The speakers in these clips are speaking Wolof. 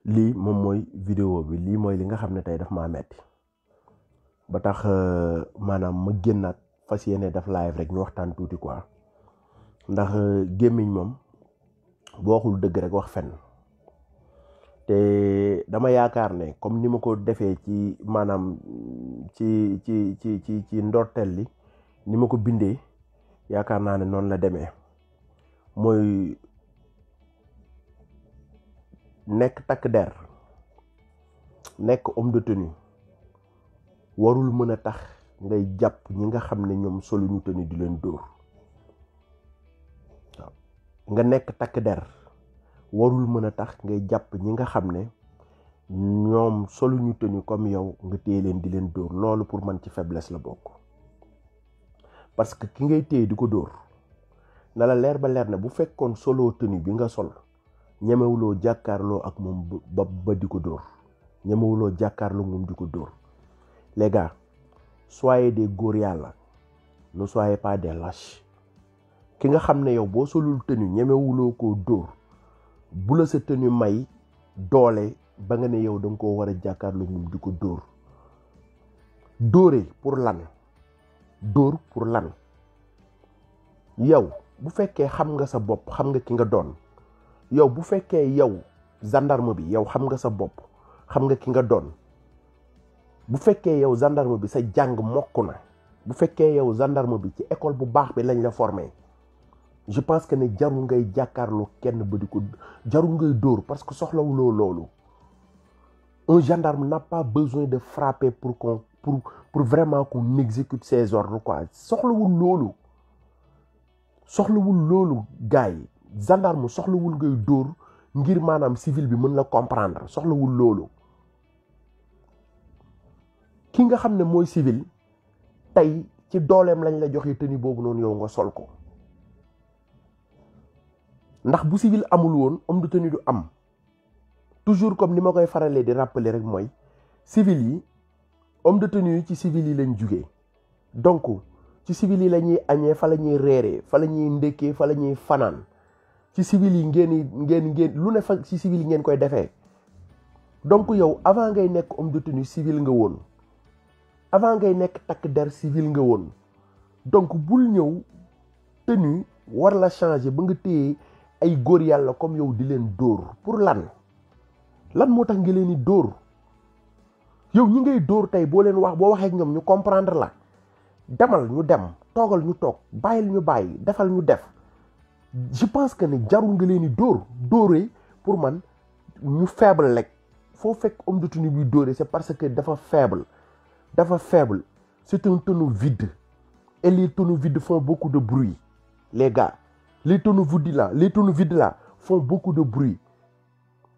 lii moom mooy vidéo bi lii mooy li nga xam ne tey daf maa metti ba tax maanaam ma génnaat fas yéene def live rek ñu waxtaan tuuti quoi ndax gémmiñ moom boo waxul dëgg rek wax fenn te dama yaakaar ne comme ni ma ko defee ci maanaam ci ndorteel li ni ma ko bindee yaakaar naa ne noonu la demee mooy nekk takk der nekk homme de tenue warul mën a tax ngay jàpp ñi nga xam ne ñoom soluñu tenue di leen dóor waaw nga nekk takk der warul mën a tax ngay jàpp ñi nga xam ne ñoom soluñu tenue comme yow nga téye leen di leen dóor loolu pour man ci faiblesse la bokk parce que ki ngay téye di ko dóor na la leer ba leer ne bu fekkoon solo tenue bi nga sol ñemewuloo jàkkaarloo ak moom ba di ko dóor ñemewuloo jàkkaarloo moom di ko dóor les gars soyez des góor yàlla ne soyez pas des lâches ki nga xam ne yow boo solul tenue ñemewuloo koo dóor bu la sa tenue may doole ba nga ne yow da nga koo war a jàkkaarloo moom di ko dóor dóore pour lan dóor pour lan yow bu fekkee xam nga sa bopp xam nga ki nga doon yow bu fekkee yow gendarme bi yow xam nga sa bopp xam nga ki nga doon bu fekkee yow gendarme bi sa jàng mokk na bu fekkee yow gendarme bi ci école bu baax bi lañ la formé je pense que ne jarul ngay jàkkaarloo kenn ba di ko jarul ngay dóor parce que soxlawuloo loolu un gendarme n'a pas besoin de frapper pour vraiment qu'on exécute ses ordres quoi soxlawul loolu gars yi gendarme soxlawul ngay dóor ngir maanaam civil bi mën la comprendre soxlawul loolu ki nga xam ne mooy civil tey ci dooleem lañ la joxe tenue boobu noonu yow nga sol ko ndax bu civil amul woon homme de tenue du am toujours comme ni ma koy faralee di rappeler rek mooy civil yi homme de tenue yi ci civil yi lañ jugee donc ci civil yi la ñuy añee fa la ñuy reeree fa la ñuy ndékkee fa la ñuy fanaan ci civil yi ngeen lu ne fa ci civil yi ngeen koy defee donc yow avant ngay nekk homme de tenue civil nga woon avant ngay nekk takk der civil nga woon donc bul ñëw tenue war la changer ba nga téye ay góor yàlla comme yow di leen dóor pour lan moo tax nga leen di dóor yow ñi ngay dóor tey boo leen wax boo waxee ak ñoom ñu comprendre la demal ñu dem toogal ñu toog bàyyil ñu bàyyi defal ñu def je pense que ne jarul nga leen di dóoree pour man ñu faible rek foo fekk homme de tenue bi dóoree c'est parce que dafa faible c'est un tonneau vide et les tonneaux vides font beaucoup de bruit les gars les tonneaux vides là font beaucoup de bruit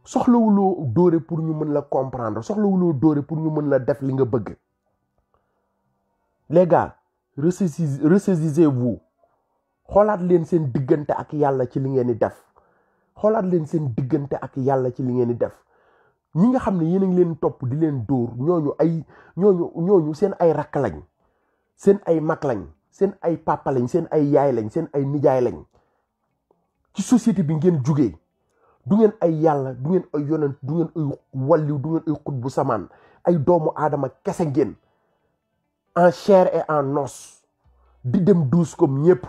soxlawuloo dóore pour ñu mën la comprendre soxlawuloo dóore pour ñu mën la def li nga bëgg les gars ressaisissez-vous xoolaat leen seen diggante ak yàlla ci li ngeen di def xoolaat leen seen diggante ak yàlla ci li ngeen di def ñi nga xam ne yéen a ngi leen topp di leen dóor ñooñu seen ay rakk lañ seen ay mag lañ seen ay papa lañ seen ay yaay lañ seen ay nijaay lañ ci société bi ngeen jugee du ngeen ay yàlla du ngeen ay yonent du ngeen ay walliw du ngeen ay xut bu samaan ay doomu aadama kese ngeen en chair et en os di dem douche comme ñëpp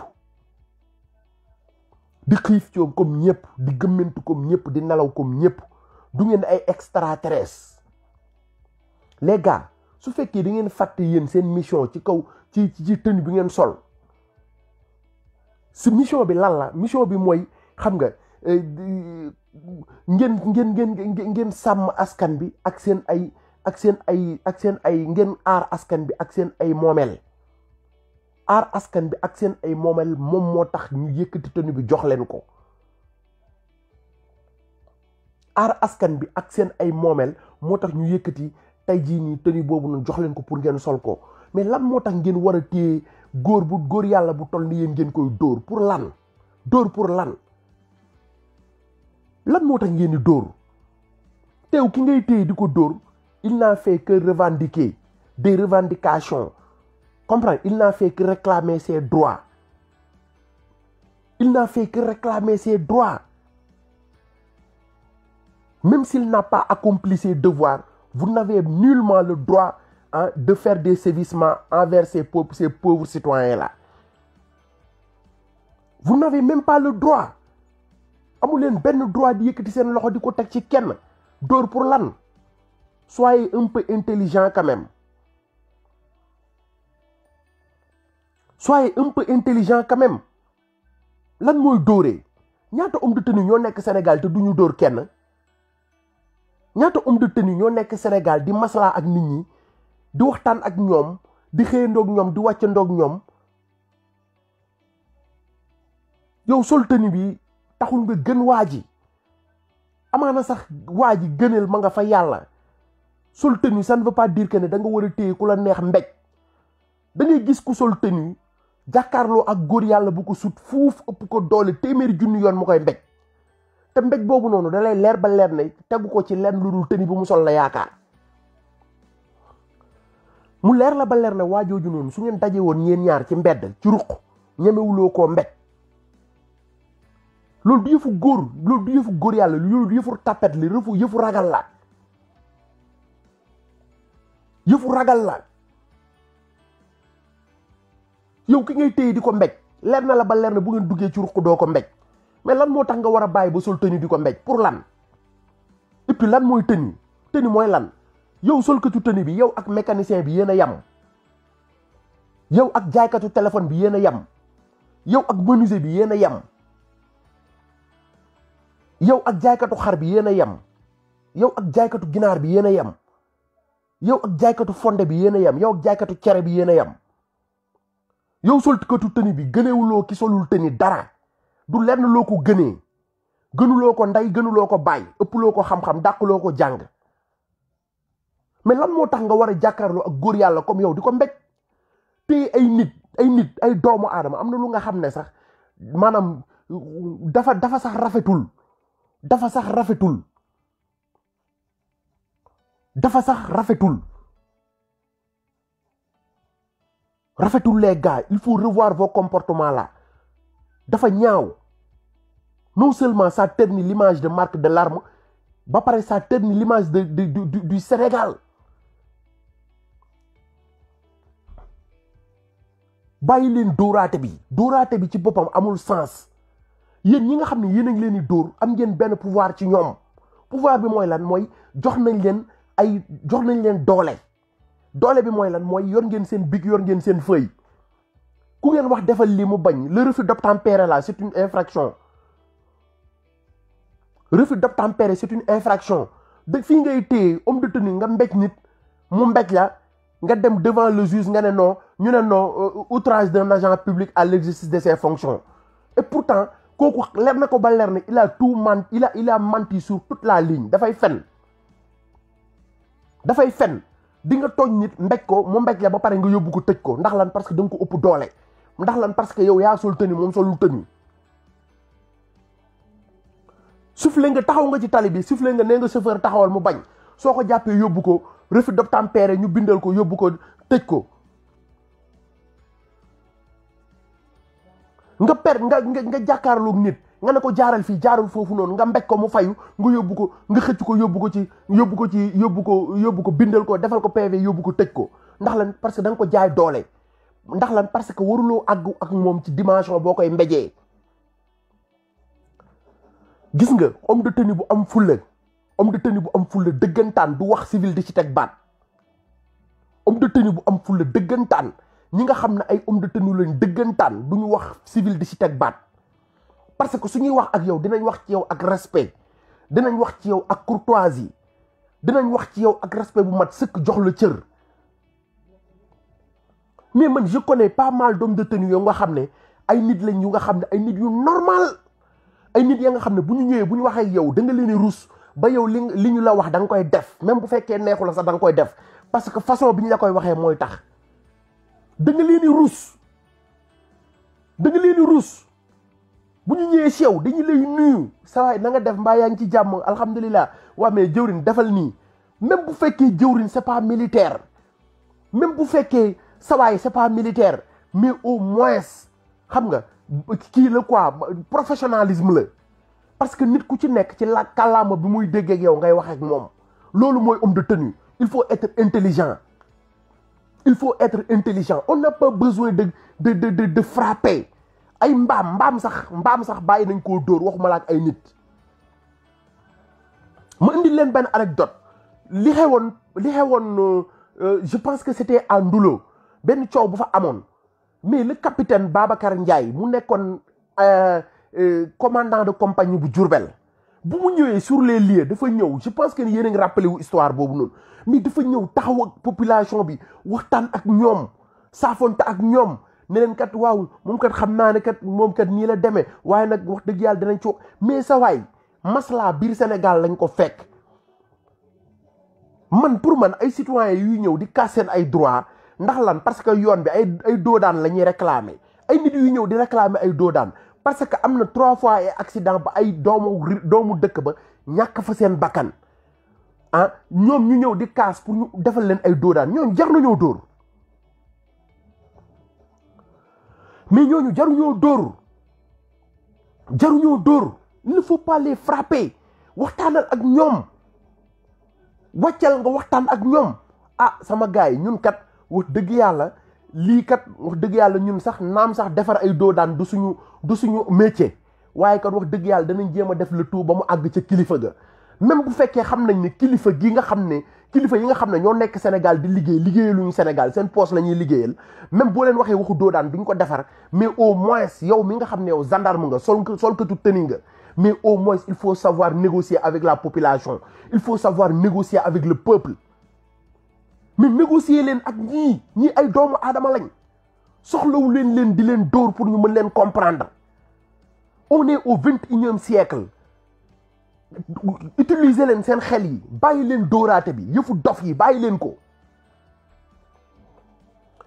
di xiif coom comme ñëpp di gëmmentu comme ñëpp di nelaw comme ñëpp du ngeen ay extraterrestres les gars su fekkee da ngeen fàtte yéen seen mission ci kaw ci tenue bi ngeen sol si mission bi lan la mission bi mooy xam nga ngeen sàmm askan bi ak seen ay ngeen aar askan bi ak seen ay moomeel aar askan bi ak seen ay moomeel moom moo tax ñu yëkkati tenue bi jox leen ko aar askan bi ak seen ay moomeel moo tax ñu yëkkati tey jii nii tenue boobu noonu jox leen ko pour ngeen sol ko mais lan moo tax ngeen war a téye góor yàlla bu toll ni yéen ngeen koy dóor pour lan moo tax ngeen di dóor teew ki ngay téye di ko dóor il n'a fait que revendiquer des revendications comprendre il n'a fait que réclamer ses droits Même s'il n'a pas accompli ses devoirs, vous n'avez nullement le droit de faire des sévissements envers ces pauvres citoyens-là. Vous n'avez même pas le droit. Amu leen benn droit di yëkkati seen loxo di ko teg ci kenn. Dóor pour lan? Soyez un peu intelligent quand même. Soyez un peu intelligent quand même. Lan mooy dóoree? Ñaata homme de tenue ñoo nekk Sénégal te duñu dóor kenn? Ñaata homme de tenue ñoo nekk Sénégal di maslaa ak nit ñi, di waxtaan ak ñoom, di xëyandoog ñoom, di wàccandoog ñoom? Yow sol tenue bi taxul nga gën waa ji. Amaana sax waa ji gënal ma nga fa yàlla. Sol tenue ça ne veut pas dire que ne da nga war a téye ku la neex mbéj. Da ngay gis ku sol tenue jàkkaarloo ak góor yàlla bu ko sut fuuf ëpp ko doole téeméeri junni yoon mu koy mbéj. Te mbéj boobu noonu da lay leer ba leer ne tegu ko ci lenn lu dul tenue bu mu sol la yaakaar. Mu leer la ba leer ne waa jooju noonu su ngeen daje woon ñeen ñaar ci mbedd ci ruq ñemewuloo koo mbéj. Loolu du yëfu góor, loolu du yëfu góor yàlla, loolu du yëfu tapet li yëfu ragal la. Yëfu ragal la. Yow ki ngay téye di ko mbéj leer na la ba leer na bu ngeen duggee ci ruq doo ko mbéj. Mais lan moo tax nga war a bàyyi ba sol tenue di ko mbéj pour lan? Et puis lan mooy tenue? Tenue mooy lan? Yow solkatu tenue bi yow ak mécanicien bi yéen a yam. Yow ak jaaykatu téléphone bi yéen a yam. Yow ak menuisier bi yéen a yam. Yow ak jaaykatu xar bi yéen a yam. Yow ak jaaykatu ginaar bi yéen a yam. Yow ak jaaykatu fonde bi yéen a yam. Yow ak jaaykatu cere bi yéen a yam. Yow solkatu tenue bi gënewuloo ki solul tenue dara. Du lenn loo ko gënee. Gënuloo ko ndey gënuloo ko baay ëpploo ko xam-xam dàquloo ko jàng. Mais lan moo tax nga war a jàkkaarloo ak góor yàlla comme yow di ko mbéj? Te ay doomu aadama am na lu nga xam ne sax maanaam dafa sax rafetul. Dafa sax rafetul. Dafa sax rafetul. Rafetul les gars, il faut revoir vos comportements là. Dafa ñaaw. Non seulement ça ternit l'image de marque de l'arme, ba pare ça ternit l'image du Sénégal. Bàyyi leen dóoraate bi ci boppam amul sens. Yéen ñi nga xam ne yéen a ngi leen di dóor am ngeen benn pouvoir ci ñoom. Pouvoir bi mooy lan? Mooy jox nañ leen doole. Doole bi mooy lan? Mooy yor ngeen seen bic yor ngeen seen feuille. Ku ngeen wax defal lii mu bañ. Le refus d'obtempérer là c'est une infraction. Refus d'obtempérer c'est une infraction. De fii ngay téye homme de tenue nga mbéj nit mu mbéj la nga dem devant le juge nga ne non ñu ne non outrage d'un agent public à l'exercice de ses fonctions. Et pourtant kooku leer na ko ba leer ne il a menti sur toute la ligne. Dafay fen di nga tooñ nit mbéj ko mu mbéj la ba pare nga yóbbu ko tëj ko ndax lan? Parce que da nga ko ëpp doole. Ndax lan? Parce que yow yaa sol tenue moom solul tenue. Soufflé nga taxaw nga ci tali bi soufflé nga nee nga chauffeur taxawal mu bañ soo ko jàppee yóbbu ko refus d'obtempérer ñu bindal ko yóbbu ko tëj ko. nga jàkkaarloog nit nga ne ko jaaral fii jaarul foofu noonu nga mbéj ko mu fayu nga yóbbu ko nga xëcc ko yóbbu ko bindal ko defal ko PV yóbbu ko tëj ko. Ndax lan? Parce que da nga ko jaay doole. Ndax lan? Parce que waruloo àgg ak moom ci dimension boo koy mbéjee. Gis nga homme de tenue bu am fulla dëggantaan du wax civil di ci teg baat. Homme de tenue bu am fulla dëggantaan ñi nga xam ne ay homme de tenue lañ dëggantaan du ñu wax civil di ci teg baat. Parce que suñuy wax ak yow dinañ wax ci yow ak respect, dinañ wax ci yow ak courtoisie, dinañ wax ci yow ak respect bu mat sëkk jox la cër. Mais man je connais pas mal d'hommes de tenue yoo nga xam ne ay nit lañ yu nga xam ne ay nit yu normal. Ay nit ya nga xam ne bu ñu ñëwee bu ñu waxee ak yow da nga leen di rus ba yow li ñu la wax da nga koy def même bu fekkee neexu la sax da nga koy def parce que façon bi ñu la koy waxee mooy tax da nga leen di rus. Bu ñu ñëwee si yow dañu lay nuyu sa waay na nga def mbaa yaa ngi ci jàmm alhamdulilah waa mais jëwrin defal nii même bu fekkee jëwrin c'est pas militaire même bu fekkee sa waay c'est pas militaire mais au moins xam nga kii la quoi professionnalisme la parce que nit ku ci nekk ci la kàllaama bi muy dégg ak yow ngay wax ak moom loolu mooy homme de tenue. Il faut être intelligent. Il faut être intelligent. On n'a pas besoin de frapper. Ay mbaam sax bàyyi nañ koo dóor waxuma la ak ay nit. ma indi leen benn anecdote li xewoon je pense que c'était à Ndoulo benn coow bu fa amoon mais le capitaine Babacar Ndiaye mu nekkoon commandant de compagnie bu Diourbel bu mu ñëwee sur les lieux dafa ñëw je pense que ni yéen a ngi rappelé wu histoire boobu noonu mais dafa ñëw taxaw ak population bi waxtaan ak ñoom saafonte ak ñoom ne leen kat waaw moom kat xam naa ne kat moom kat nii la demee waaye nag wax dëgg yàlla dinañ ci mais sa waay masla biir Sénégal lañ ko fekk man pour man ay citoyens yuy ñëw di kaas seen ay droit ndax lan parce que yoon bi ay doodaan la ñuy réclamer ay nit yuy ñëw di réclamer ay doodaan parce que am na 3 fois ay accident ba ay doomu dëkk ba ñàkk fa seen bakkan ah ñoom ñu ñëw di kaas pour ñu defal leen ay doodaan ñooñu jar nañoo dóor mais ñooñu jaruñoo dóor il ne faut pas les frapper waxtaanal ak ñoom wàccal nga waxtaan ak ñoom ah sama gars yi ñun kat wax dëgg yàlla lii kat wax dëgg yàlla ñun sax naam sax defar ay doodaan du suñu métier waaye kat wax dëgg yàlla danañ jéem a def le tout ba mu àgg ca kilifa ga même bu fekkee xam nañ ne kilifa yi nga xam ne ñoo nekk Sénégal di liggéeyaluñu Sénégal seen poste la ñuy liggéeyal même boo leen waxee waxu doodaan duñ ko defar mais au moins yow mi nga xam ne yow gendarme nga solkatu tëni nga mais au moins il faut savoir négocier avec la population il faut savoir négocier avec le peuple mais négocier leen ak ñii ay doomu aadama lañ soxlawu leen di leen dóor pour ñu mën leen comprendre on est au 21e siècle utiliser leen seen xel yi bàyyi leen dóoraate bi yëfu dof yi bàyyi leen ko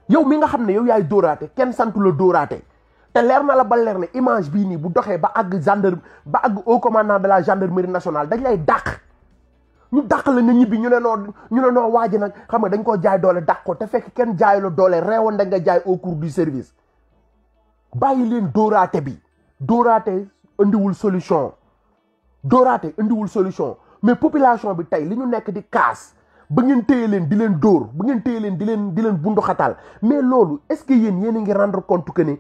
yow mi nga xam ne yow yaay dóoraate kenn santu la dóoraate te leer na la ba leer ne image bii nii bu doxee ba àgg au commandant de la gendarmerie nationale dañ lay dàq ñu dàq la nga ñibbi ñu ne noo waaji nag xam nga dañ koo jaay doole dàq ko te fekk kenn jaayu la doole reewoon da nga jaay au cours du service bàyyi leen dóoraate bi dóoraate indiwul solution mais population bi tey li ñu nekk di kaas ba ngeen téye leen di leen dóor ba ngeen téye leen di leen bunduxatal mais loolu est-ce que yéen a ngi rendre compte que ne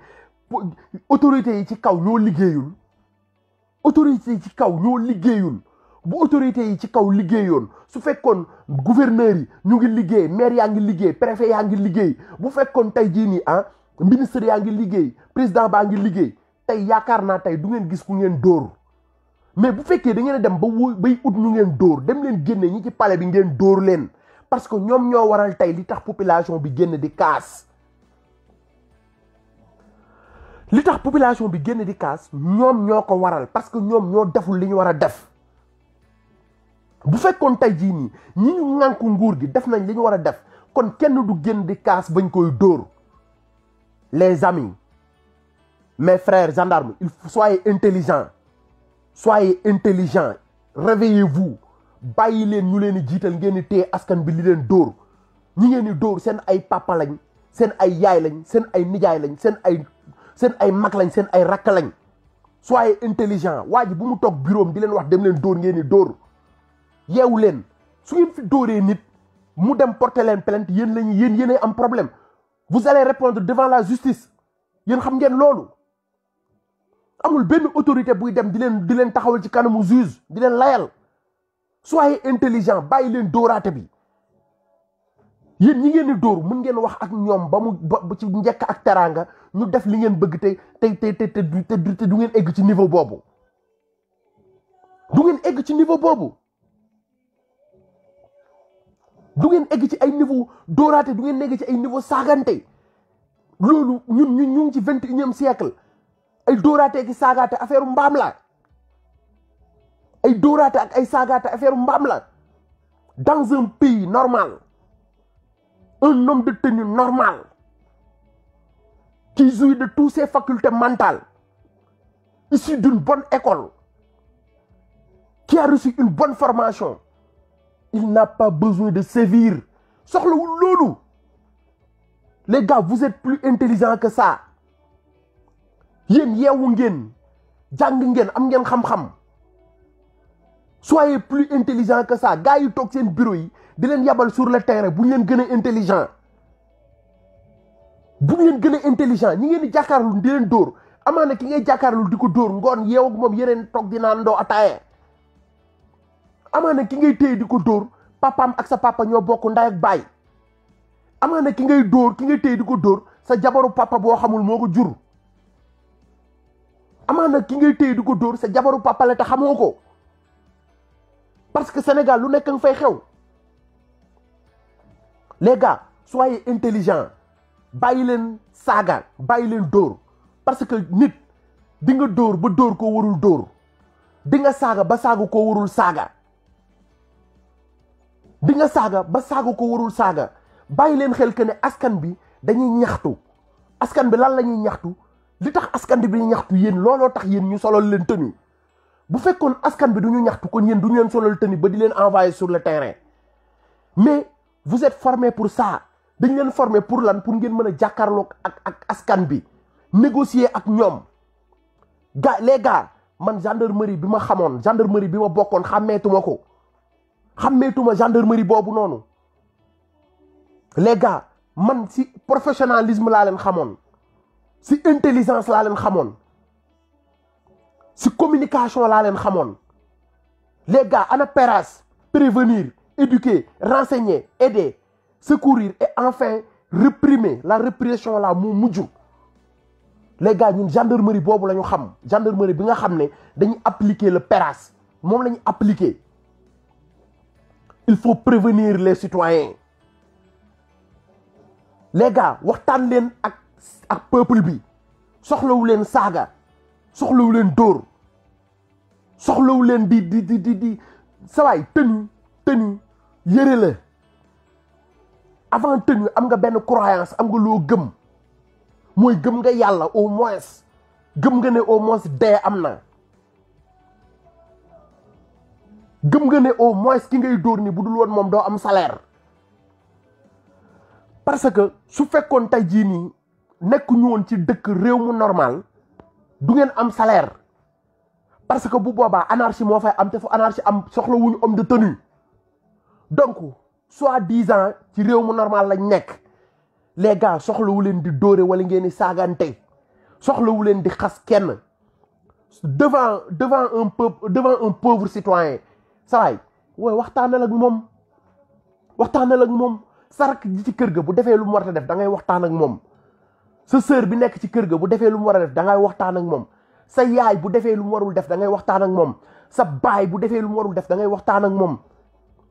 autorités yi ci kaw ñoo liggéeyul bu autorités yi ci kaw liggéeyoon su fekkoon gouverneurs yi ñu ngi liggéey maire yaa ngi liggéey préfet yaa ngi liggéey bu fekkoon tey jii nii ministre yaa ngi liggéey président baa ngi liggéey tey yaakaar naa tey du ngeen gis ku ngeen dóor mais bu fekkee da ngeen a dem bay ut ñu ngeen dóor dem leen génne ñi ci palais bi ngeen dóor leen parce que ñoom ñoo waral tey li tax population bi génn di kaas ñoom ñoo ko waral parce que ñoom ñoo deful li ñu war a def bu fekkoon tey jii nii ñi ñu ŋànk nguur gi def nañ li ñu war a def kon kenn du génn di kaas bañ koy dóor les amis mes frères gendarmes soyez intelligents réveillez-vous bàyyi leen ñu leen di jiital ngeen di téye askan bi li leen dóor ñi ngeen di dóor seen ay papa lañ seen ay yaay lañ seen ay nijaay lañ seen ay mag lañ seen ay rakk lañ soyez intelligents waa ji bu mu toog bureau di leen wax dem leen dóor ngeen di dóor yeewu leen su ngeen fi dóoree nit mu dem porter leen plainte yéenay am problème vous allez répondre devant la justice yéen xam ngeen loolu amul benn autorité buy dem di leen taxawal ci kanamu juge di leen layal soyez intelligent bàyyi leen dóoraate bi yéen ñi ngeen di dóor mën ngeen wax ak ñoom ba ci njëkk ak teraanga ñu def li ngeen bëgg te du ngeen egg ci niveau boobu du ngeen egg ci ay niveau dóoraate du ngeen egg ci ay niveau saagante loolu ñun ñu ngi ci 21e siècle ay dóoraate ki saagaate affaire mbaam la ay dóoraate ak ay saagaate affaire mbaam la dans un pays normal un homme de tenue normal qui jouit de toutes ses facultés mentales issu d'une bonne école qui a reçu une bonne formation il n'a pas besoin de sévir soxlawul loolu les gars vous êtes plus intelligents que ça yéen yeewu ngeen jàng ngeen am ngeen xam-xam soyez plus intelligent que ça gars yi toog seen bureau yi di leen yabal sur le terrain bu ñu leen gën a intelligent bu ñu leen gën a intelligent ñi ngeen di jàkkaarlu di leen dóor amaana ki ngay jàkkaarlu di ko dóor ngoon yeew ak moom yeneen toog di naan ndoo ataaye amaana ki ngay téye di ko dóor papaam ak sa papa ñoo bokk nday ak baay amaana ki ngay dóor ki ngay téye di ko dóor sa jabaru papa boo xamul moo ko jur amaana ki ngay téye di ko dóor sa jabaru papa la te xamoo ko parce que Sénégal lu nekk nga fay xew les gars soyez intelligents bàyyi leen saaga bàyyi leen dóor parce que nit di nga dóor ba dóor koo warul dóor di nga saaga ba saaga koo warul saaga di nga saaga ba saaga ko warul saaga bàyyi leen xel que ne askan bi dañuy ñaxtu askan bi lan la ñuy ñaxtu li tax askan bi ñaxtu yéen looloo tax yéen ñu solal leen tenue bu fekkoon askan bi du ñu ñaxtu kon yéen du ñu leen solal tenue ba di leen envoyer sur le terrain mais vous êtes formés pour ça dañ leen formé pour lan pour ngeen mën a jàkkaarloog ak askan bi négocier ak ñoom les gars man gendarmerie bi ma xamoon gendarmerie bi ma bokkoon xàmmeetuma ko xàmmeetuma gendarmerie boobu noonu les gars man si professionnalisme laa leen xamoon si intelligence laa leen xamoon si communication laa leen xamoon les gars ana PERAS prévenir éduquer renseigner aider secourir et enfin réprimer la répression là moo mujj les gars ñun gendarmerie boobu la ñu xam gendarmerie bi nga xam ne dañuy appliquer le PERAS moom la ñu appliquer il faut prévenir les citoyens les gars waxtaan leen ak peuple bi soxlawu leen saaga soxlawu leen dóor soxlawu leen di sawaay tenue yëre la avant tenue am nga benn croyance am nga loo gëm mooy gëm nga yàlla au moins gëm nga ne au moins dee am na gëm nga ne au moins ki ngay dóor ni bu dul woon moom doo am salaire parce que su fekkoon tey jii nii nekkuñu woon ci dëkk réew mu normal du ngeen am salaire parce que bu boobaa anarchie moo fay am te fu anarchie am soxla wuñu homme de tenue donc soi-disant ci réew mu normal lañ nekk les gars soxlawu leen di dóore wala ngeen di saagante soxlawu leen di xas kenn devant un pauvre citoyen sawaay wooy waxtaanal ak moom sarak ji ci kër ga bu defee lu mu war a def da ngay waxtaan ak moom sa sœur bi nekk ci kër ga bu defee lu mu war a def da ngay waxtaan ak moom sa yaay bu defee lu mu warul def da ngay waxtaan ak moom sa baay bu defee lu mu warul def da ngay waxtaan ak moom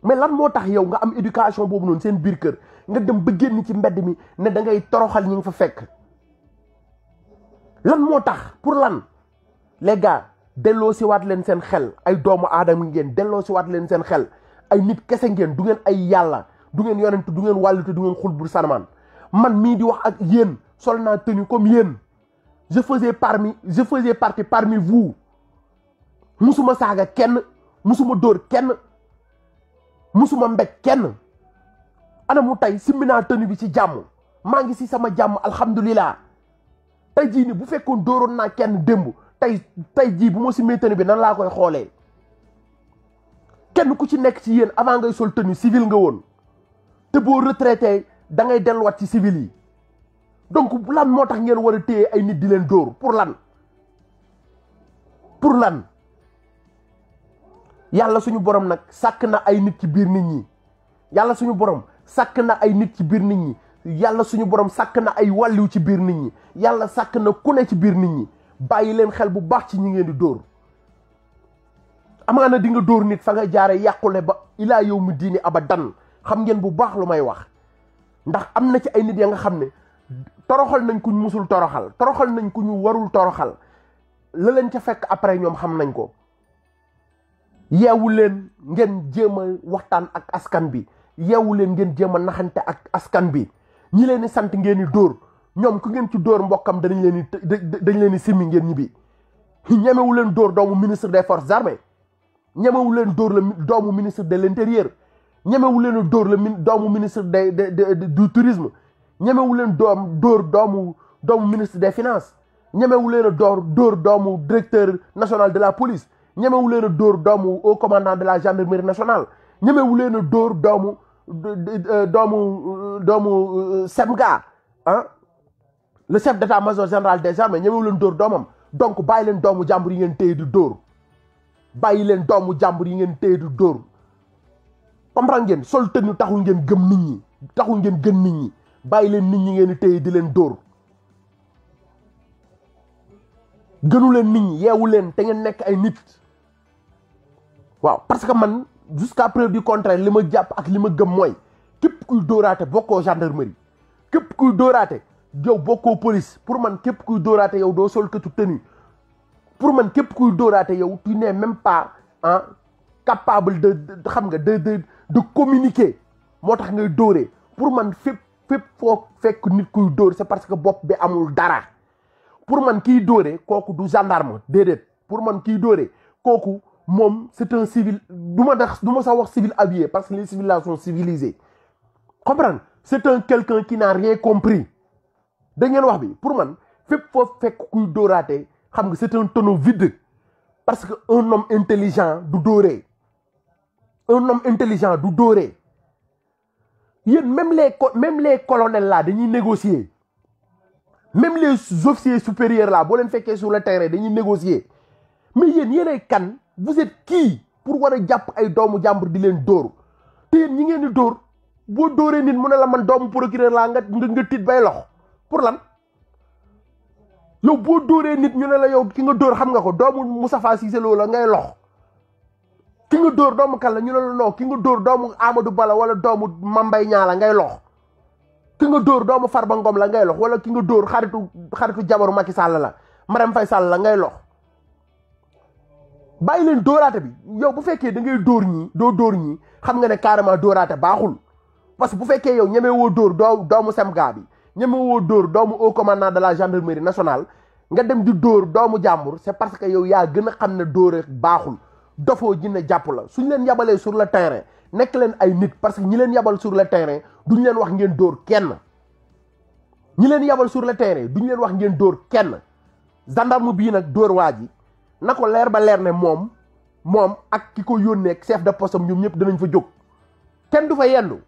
mais lan moo tax yow nga am éducation boobu noonu seen biir kër nga dem ba génn ci mbedd mi ne da ngay toroxal ñi nga fa fekk lan moo tax pour lan les gars delloo si waat leen seen xel ay doomu aadama ngeen delloo si waat leen seen xel ay nit kese ngeen du ngeen ay yàlla du ngeen yonent du ngeen wàllu te du ngeen xul bur sanamaan man mii di wax ak yéen sol naa tenue comme yéen je faisais partie parmi vous musuma saaga kenn musuma dóor kenn musuma mbéj kenn ana mu tey simmi naa tenue bi ci jàmm maa ngi si sama jàmm alhamdulilah tey jii ni bu fekkoon dóoroon naa kenn démb tey jii bu ma simmee tenue bi nan laa koy xoolee kenn ku ci nekk ci yéen avant ngay sol tenue civil nga woon te boo retraité da ngay delluwaat ci civil yi donc lan moo tax ngeen war a téye ay nit di leen dóor pour lan yàlla suñu borom nag sàkk na ay nit ci biir nit ñi yàlla suñu borom sàkk na ay nit ci biir nit ñi yàlla suñu borom sàkk na ay wàlliw ci biir nit ñi yàlla sàkk na ku ne ci biir nit ñi bàyyi leen xel bu baax ci ñi ngeen di dóor amaana di nga dóor nit fa nga jaare yàqule ba ilaa yow mi diini abadan xam ngeen bu baax lu may wax ndax am na ci ay nit ya nga xam ne toroxal nañ ku ñu musul toroxal nañ ku ñu warul toroxal la leen ca fekk après ñoom xam nañ ko yeewu leen ngeen jéem a waxtaan ak askan bi yeewu leen ngeen jéem a naxante ak askan bi ñi leen di sant ngeen di dóor ñoom ku ngeen ci dóor mbokkam dañ leen di simmi ngeen ñibbi ñemewu leen dóor doomu ministre des forces armées ñemewu leen dóor la doomu ministre de l'intérieur ñemewu leen dóor la doomu ministre du tourisme ñemewu leen dóor doomu ministre des finances ñemewu leen dóor doomu directeur national de la police ñemewu leen a dóor doomu au commandant de la gendarmerie nationale ñemewu leen a dóor doomu Semga ah le chef d'état-major général des armées ñemewu leen dóor doomam donc bàyyi leen doomu jàmbur yi ngeen téye di dóor bàyyi leen doomu jàmbur yi ngeen téye di dóor comprendre ngeen sol tenue taxul ngeen gëm nit ñi taxul ngeen gën nit ñi bàyyi leen nit ñi ngeen di téye di leen dóor gënu leen nit ñi yeewu leen te ngeen nekk ay nit waaw parce que man jusqu'à preuve du contraire li ma jàpp ak li ma gëm mooy képp kuy dóoraate bokkoo gendarmerie képp kuy dóoraate yow bokkoo police pour man képp kuy dóoraate yow doo sol këtu tenue pour man képp kuy dóoraate yow tu n'es même pas capable de xam nga de communiquer moo tax ngay dóoree pour man fépp foo fekk nit kuy dóor c'est parce que bopp bi amul dara pour man kiy dóoree kooku du gendarme déedéet pour man kiy dóoree kooku moom c'est un civil du ma sax wax civil habillé parce que les civils là sont civilisés comprendre c'est un quelqu'un qui n'a rien compris da ngeen wax bi pour man fépp foo fekk kuy dóoraate xam nga c'est un tonneau vide parce que un homme intelligent du dóoree un homme intelligent du dóoree yéen même les colonels là dañuy négocier même les officiers supérieurs là boo leen fekkee sur le terrain dañuy négocier mais yéenay kan vous êtes qui pour war a jàpp ay doomu jàmbur di leen dóor te yéen ñi ngeen di dóor boo dóoree nit mu ne la man doomu procureur laa nga tiit bay lox pour lan yow boo dóoree nit ñu ne la yow ki nga dóor xam nga ko doomu Moustapha Cissé Lo la ngay lox ki nga dóor doomu kan la ñu ne la non ki nga dóor doomu Amadou Bala wala doomu Mambay Ñaa la ngay lox ki nga dóor doomu Farba Ngom la ngay lox wala ki nga dóor xaritu jabaru Macky Sall la Marème Faye Sall la ngay lox bàyyi leen dóoraate bi yow bu fekkee da ngay dóor ñii doo dóor ñii xam nga ne carrément dóoraate baaxul parce que bu fekkee yow ñeme woo dóor doomu Semga bi ñeme woo dóor doomu haut commandant de la gendarmerie nationale nga dem di dóor doomu jàmbur c'est parce que yow yaa gën a xam ne dóor baaxul dofoo jinne jàpp la suñ leen yabalee sur le terrain nekk leen ay nit parce que ñi leen yabal sur le terrain duñ leen wax ngeen dóor kenn ñi leen yabal sur le terrain duñ leen wax ngeen dóor kenn gendarme bii nag dóor waa ji na ko leer ba leer ne moom ak ki ko yónnee chef de poste am ñoom ñëpp dinañ fa jóg kenn du fa yendu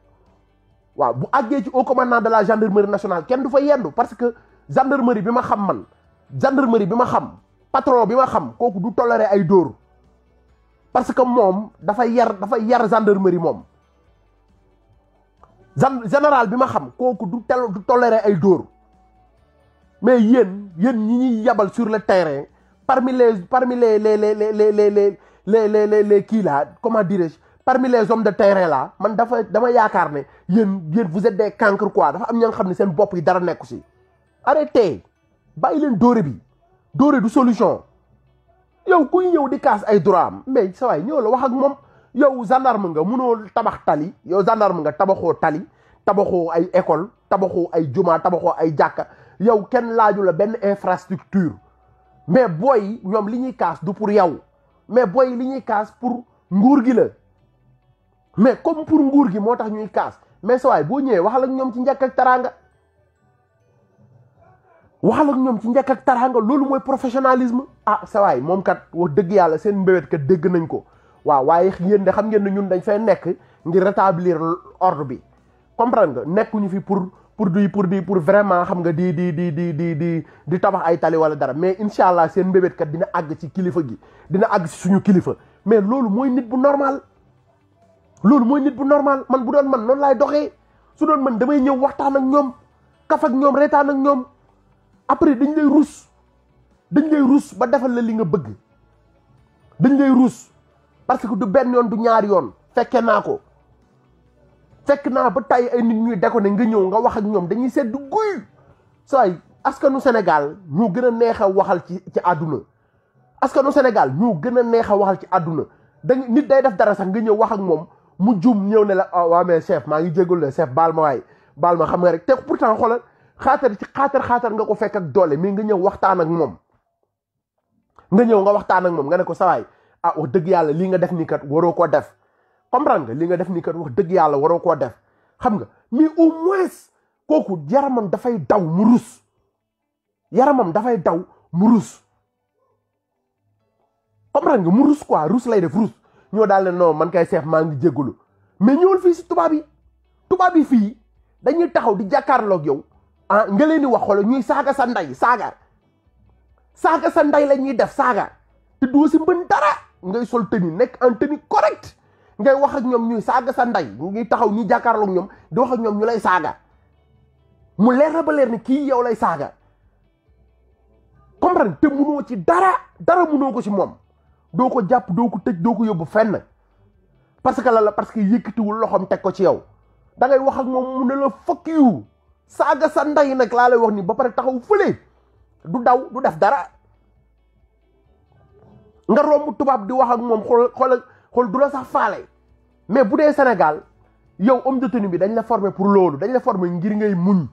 waaw bu àggee ci haut commandant de la gendarmerie nationale kenn du fa yendu parce que gendarmerie bi ma xam patron bi ma xam kooku du tolérer ay dóor parce que moom dafa yar gendarmerie moom général bi ma xam kooku du tolérer ay dóor mais yéen ñi ñuy yabal sur le terrain parmi les kii là comment dirais-je parmi les hommes de terrain là man dama yaakaar ne yéen vous êtes des cancres quoi dafa am ña nga xam ne seen bopp yi dara nekku si arrêtez bàyyi leen dóore bi dóore du solution yow kuy ñëw di kaas ay droit am mais sa waay ñëw la wax ak moom yow gendarme nga munoo tabax tali yow gendarme nga tabaxoo tali tabaxoo ay école tabaxoo ay juma tabaxoo ay jàkka yow kenn laaju la benn infrastructure mais booy ñoom li ñuy kaas du pour yow mais booy li ñuy kaas pour nguur gi la mais comme pour nguur gi moo tax ñuy kaas mais sa waay boo ñëwee waxal ak ñoom ci njëkk ak taraanga loolu mooy professionnalisme sa waay moom kat wax dëgg yàlla seen mbébét kat dégg nañ ko waaw waaye yéen de xam ngeen ne ñun dañ fay nekk ngir rétablir ordre bi comprendre nga nekkuñu fi pour vraiment xam nga di tabax ay tali wala dara mais incha allah seen mbébét kat dina àgg ci kilifa gi dina àgg ci suñu kilifa mais loolu mooy nit bu normal man bu doon man noonu laay doxee su doon man damay ñëw waxtaan ak ñoom kaf ak ñoom reetaan ak ñoom après dañ lay ruus ba defal la li nga bëgg dañ lay ruus parce que du benn yoon du ñaari yoon fekk naa ba tey ay nit ñuy déconné nga ñëw nga wax ak ñoom dañuy sedd guy sooy askanu Sénégal ñoo gën a neex a waxal ci àdduna askanu Sénégal ñoo gën a neex a waxal ci àdduna nit day def dara sax nga ñëw wax ak moom mu jum ñëw ne la waa mais chef maa ngi jégalu la chef baal ma xam nga rek te pourtant xoolal xaatar nga ko fekk ak doole mais nga ñëw waxtaan ak moom nga ne ko sawaay wax dëgg yàlla lii nga def ni kat waroo koo def comprendre nga li nga def ni kat wax dëgg yàlla waroo koo def xam nga mais au moins kooku yaramam dafay daw mu rus comprendre nga mu rus quoi rus lay def rus ñoo daal ne non man kay seex maa ngi jégalu mais ñëwul fii si tubaab yi fii dañuy taxaw di jàkkaarloog yow nga leen di wax xoolal ñuy saaga sa ndey saaga sa ndey la ñuy def saaga te doo si mbën dara ngay sol tenue nekk en tenue correct ngay wax ak ñoom ñuy saaga sa ndey ngi taxaw ñuy jàkkaarloog ñoom di wax ak ñoom ñu lay saaga mu leer na ba leer ni kii yow lay saaga comprendre te munoo ci dara munoo ko ci moom doo ko jàpp doo ko tëj doo ko yóbbu fenn parce que la parce que yëkkatiwul loxoom teg ko ci yow da ngay wax ak moom mu ne la fuck you saaga sa ndey nag laa lay wax ni ba pare taxaw fële du daw du def dara nga romb tubaab di wax ak moom xool du la sax faale mais bu dee Sénégal yow homme de tenue bi dañ la former pour loolu dañ la former ngir ngay muñ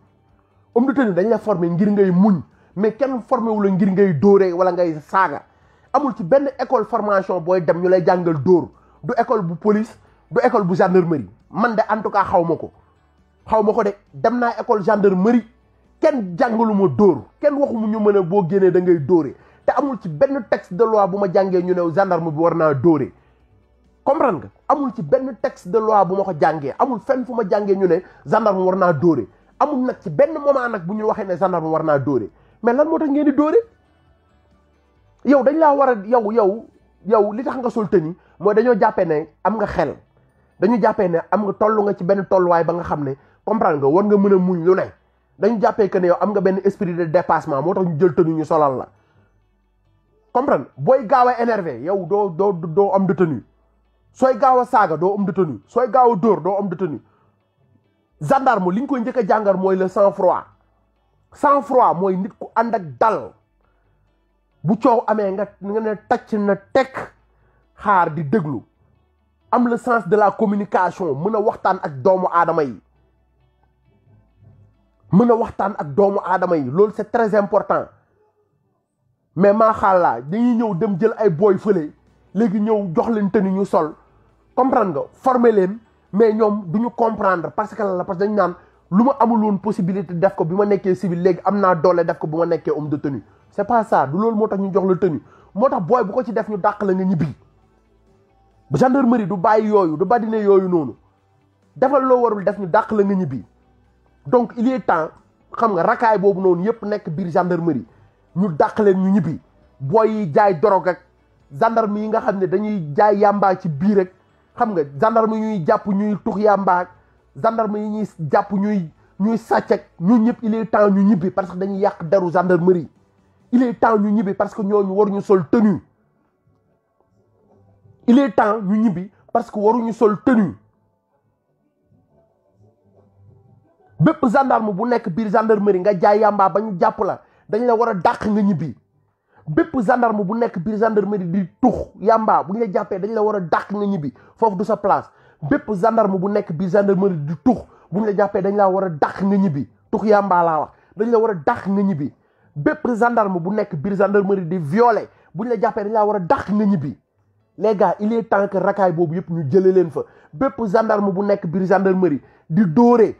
homme de tenue dañ la former ngir ngay muñ mais kenn formé wu la ngir ngay dóoree wala ngay saaga amul ci benn école formation booy dem ñu lay jàngal dóor du école bu police du école bu gendarmerie man de en tout cas xaw ma ko de dem naa école gendarmerie kenn jàngalu ma dóor kenn waxumu ñu mën a boo génnee da ngay dóore te amul ci benn texte de loi bu ma jàngee ñu ne gendarme bi war naa dóore comprendre nga amul ci benn texte de loi bu ma ko jàngee amul fenn fu ma jàngee ñu ne gendarme war naa dóore amul nag ci benn moment nag bu ñu waxee ne gendarme war naa dóore mais lan moo tax ngeen di dóore yow dañ laa war a yow li tax nga sol tenue mooy dañoo jàppee ne am nga xel dañu jàppee ne am nga toll nga ci benn tolluwaay ba nga xam ne comprendre nga war nga mën a muñ lu ne dañu jàppee que ne yow am nga benn esprit de dépassement moo tax ñu jël tenue ñu solal la comprendre booy gaaw a énervé yow doo am de tenue sooy gaaw a saaga doo am de tenue sooy gaaw a dóor doo am de tenue gendarme li ñu koy njëkk a jàngar mooy le sang-froid mooy nit ku ànd ak dal bu coow amee nga ne tacc na tekk xaar di déglu am le sens de la communication mën a waxtaan ak doomu aadama yi loolu c'est très important mais maa xaala dañuy ñëw dem jël ay booy fële léegi ñëw jox leen tenue ñu sol comprendre nga former leen mais ñoom du ñu comprendre parce que parce que dañu naan lu ma amul woon possibilité def ko bi ma nekkee civil léegi am naa doole def ko bu ma nekkee homme de tenue c'est pas ça du loolu moo tax ñu jox la tenue moo tax booy bu ko ci def ñu dàq la nga ñibbi gendarmerie du bàyyi yooyu du badine yooyu noonu defal loo warul def ñu dàq la nga ñibbi donc il est temps xam nga rakaay boobu noonu yëpp nekk biir gendarmerie ñu dàq leen ñu ñibbi booy yi jaay dorog ak gendarme yi nga xam ne dañuy jaay yàmbaa ci biir rek xam nga gendarme yi ñuy jàpp ñuy tux yàmbaa ak gendarme yi ñuy jàpp ñuy sàcc ak ñu ñëpp il est temps ñu ñibbi parce que dañuy yàq deru gendarmerie il est temps ñu ñibbi parce que ñooñu waruñu sol tenue il est temps ñu ñibbi parce que waruñu sol tenue bépp gendarme bu nekk biir gendarmerie nga jaay yàmbaa ba ñu jàpp la dañ la war a dàq nga ñibbi bépp gendarme bu nekk biir gendarmerie di tux yàmbaa bu ñu la jàppee dañ la war a dàq nga ñibbi foofu du sa place bépp gendarme bu nekk biir gendarmerie di tux bu ñu la jàppee dañ la war a dàq nga ñibbi tux yàmbaa laa wax dañ la war a dàq nga ñibbi bépp gendarme bu nekk biir gendarmerie di violer bu ñu la jàppee dañ la war a dàq nga ñibbi les gars il est temps que rakaay boobu yëpp ñu jëlee leen fa bépp gendarme bu nekk biir gendarmerie di dóore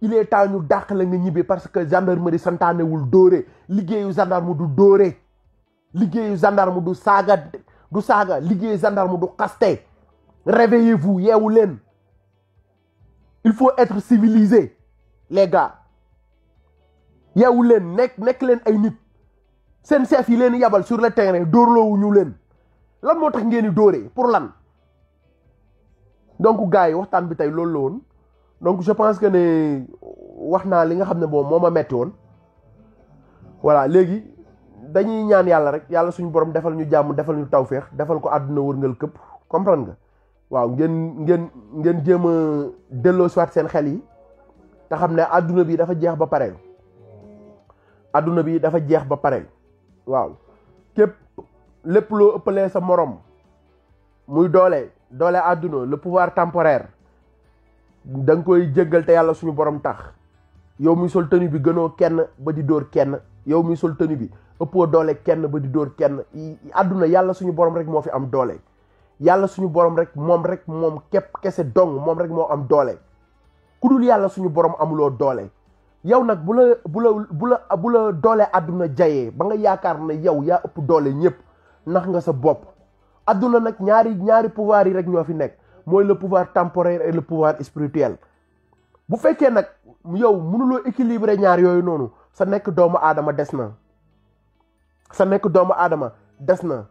il est temps ñu dàq la nga ñibbi parce que gendarmerie santaanewul dóore liggéeyu gendarme du dóore liggéeyu gendarme du saaga liggéeyu gendarme du xaste réveillez-vous yeewu leen il faut être civilisé les gars yeewu leen nekk leen ay nit seen chef yi leen yabal sur le terrain dóorloowuñu leen lan moo tax ngeen di dóore pour lan donc gars yi waxtaan bi tey loolu la woon donc je pense que ne wax naa li nga xam ne boobu moo ma metti woon voilà léegi dañuy ñaan yàlla rek yàlla suñu borom defal ñu jàmm defal ñu tawféex defal ko àdduna wërngal këpp comprendre nga waaw ngeen jéem a delloo soit seen xel yi te xam ne àdduna bi dafa jeex ba pare waaw képp lépp loo ëppalee sa morom muy doole àdduna le pouvoir temporaire da nga koy jéggal te yàlla suñu borom tax yow mi sol tenue bi gënoo kenn ba di dóor kenn yow mi sol tenue bi ëppoo doole kenn ba di dóor kenn àdduna yàlla suñu borom rek moo fi am doole yàlla suñu borom rek moom képp kese dong moom rek moo am doole ku dul yàlla suñu borom amuloo doole yow nag bu la doole àdduna jayee ba nga yaakaar ne yow yaa ëpp doole ñëpp nax nga sa bopp adduna nag ñaari pouvoir yi rek ñoo fi nekk mooy le pouvoir temporel et le pouvoir spirituel. bu fekkee nag yow mënuloo équilibrer ñaar yooyu noonu sa nekk doomu aadama des na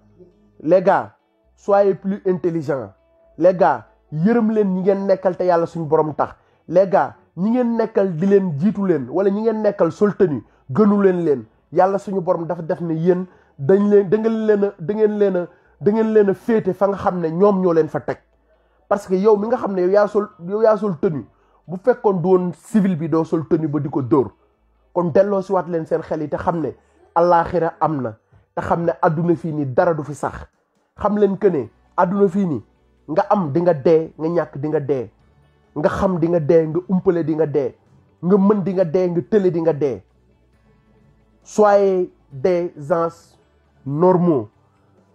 les gars soyez plus intelligents. les gars yërëm leen ñi ngeen nekkal te yàlla suñu borom tax. les gars ñi ngeen nekkal di leen jiitu leen wala ñi ngeen nekkal sol tenue gënu leen yàlla suñu borom dafa def ne yéen da ngeen leen a féete fa nga xam ne ñoom ñoo leen fa teg. parce que yow mi nga xam ne yow yaa sol tenue bu fekkoon doon civil bi doo sol tenue ba di ko dóor kon delloo si waat leen seen xel yi te xam ne allaaxira am na te xam ne adduna fii nii dara du fi sax. xam leen que ne adduna fii nii nga am di nga dee, nga ñàkk di nga dee, nga xam di nga dee, nga umpale di nga dee, nga mën di nga dee, nga tële di nga dee. Soyez des gens normaux.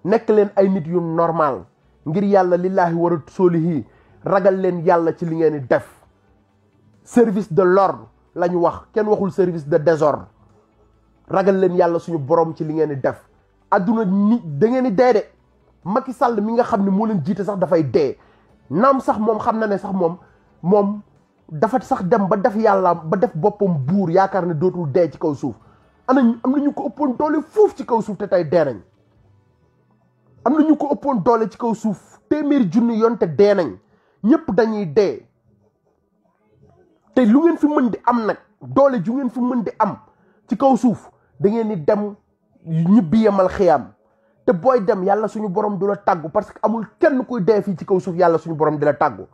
nekk leen ay nit yu normal ngir yàlla lillaahi wa rasuulihi ragal leen yàlla ci li ngeen di def. service de l'ordre la ñu wax, kenn waxul service de désordre. ragal leen yàlla suñu borom ci li ngeen di def. adduna ni da ngeen di dee de. Macky Sall mi nga xam ne moo leen jiite sax dafay dee. naam sax moom xam na ne sax moom dafa sax dem ba def yàlla ba def boppam buur yaakaar ne dootul dee ci kaw suuf. am na ñu ko ëppoon doole fuuf ci kaw suuf te tey dee nañ. am na ñu ko ëppoon doole ci kaw suuf téeméeri junni yoon te dee nañ. ñëpp dañuy dee. te lu ngeen fi mën di am nag doole ju ngeen fi mën di am ci kaw suuf da ngeen di dem ñibbi yemal xiyaam. te booy dem yàlla suñu borom du la tàggu parce que amul kenn kuy dee fii ci kaw suuf yàlla suñu borom di la tàggu.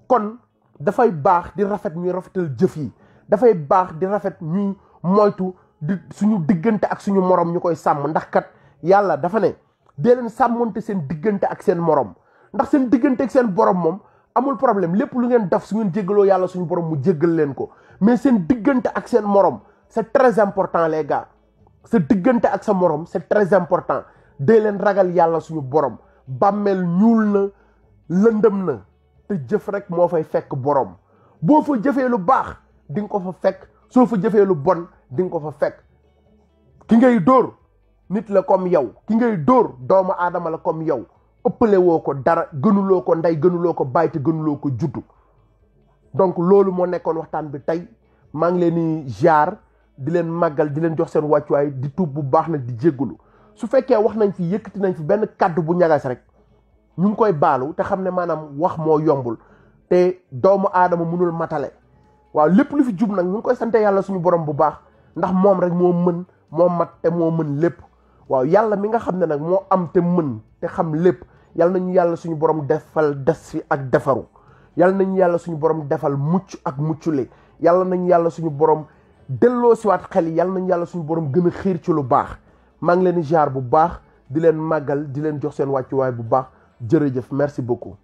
kon dafay baax di rafet ñuy rafetal jëf yi. dafay baax di rafet ñuy moytu di suñu diggante ak suñu morom ñu koy sàmm ndax kat yàlla dafa ne dee leen sàmmonte seen diggante ak seen morom ndax seen diggante ak seen borom moom amul problème lépp lu ngeen def su ngeen jéggaloo yàlla suñu borom mu jéggal leen ko. mais seen diggante ak seen morom c'est très important les gars. sa diggante ak sa morom c'est très important. dee leen ragal yàlla suñu borom. bàmmeel ñuul na lëndëm na te jëf rek moo fay fekk borom. boo fa jëfee lu baax di nga ko fa fekk soo fa jëfee lu bon di nga ko fa fekk. ki ngay dóor nit la comme yow. ki ngay dóor doomu aadama la comme yow. ëppale woo ko dara gënuloo ko ndey gënuloo ko baay te gënuloo ko juddu. donc loolu moo nekkoon waxtaan bi tey maa ngi leen di jaar di leen màggal di leen jox seen wàccuwaay di tuub bu baax nag di jéggulu su fekkee wax nañ fi yëkkati nañ fi benn kàddu bu ñagas rek ñu ngi koy baalu te xam ne maanaam wax moo yombul te doomu aadama mënul matale. waaw lépp lu fi jub nag ñu ngi koy sante yàlla suñu borom bu baax ndax moom rek moo mën moo mat te moo mën lépp. waaw yàlla mi nga xam ne nag moo am te mën te xam lépp yàlla nañu yàlla suñu borom defal des fi ak defaru. yàlla nañu yàlla suñu borom defal mucc ak muccule. yàlla nañu yàlla suñu borom delloo siwaat xel yi yàlla nañu yàlla suñu borom gën a xiir ci lu baax. maa ngi leen di jaar bu baax di leen màggal di leen jox seen wàccuwaay bu baax jërëjëf merci beaucoup.